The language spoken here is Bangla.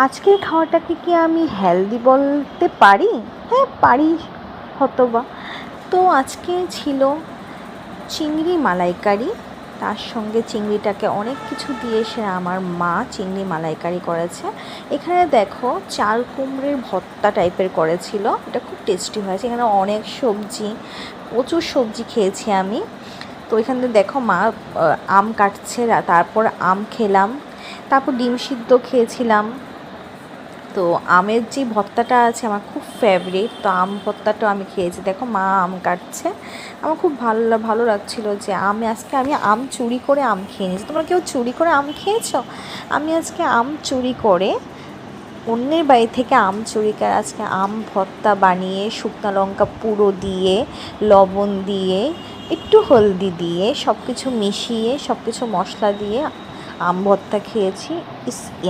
আজকের খাওয়াটাকে কি আমি হেলদি বলতে পারি? হ্যাঁ পারি হয়তোবা। তো আজকে ছিল চিংড়ি মালাইকারি, তার সঙ্গে চিংড়িটাকে অনেক কিছু দিয়ে সে আমার মা চিংড়ি মালাইকারি করেছে। এখানে দেখো চাল কুমড়োর ভর্তা টাইপের করেছিল, এটা খুব টেস্টি হয়েছে। এখানে অনেক সবজি, প্রচুর সবজি খেয়েছি আমি। তো এখানে দেখো মা আম কাটছে, তারপর আম খেলাম, তারপর ডিম সিদ্ধ খেয়েছিলাম। তো আমের যে ভর্তাটা আছে আমার খুব ফেভারিট, তো আম ভর্তাটাও আমি খেয়েছি। দেখো মা আম কাটছে, আমার খুব ভালো লাগছিলো যে আমি আম চুরি করে আম খেয়ে নিয়েছি। তোমরা কেউ চুরি করে আম খেয়েছো? আমি আজকে আম চুরি করে, অন্যের বাড়ি থেকে আম চুরি করে আজকে আম ভর্তা বানিয়ে শুকনো লঙ্কা পুরো দিয়ে, লবণ দিয়ে, একটু হলদি দিয়ে, সব কিছু মিশিয়ে, সব কিছু মশলা দিয়ে আম ভর্তা খেয়েছি। ইস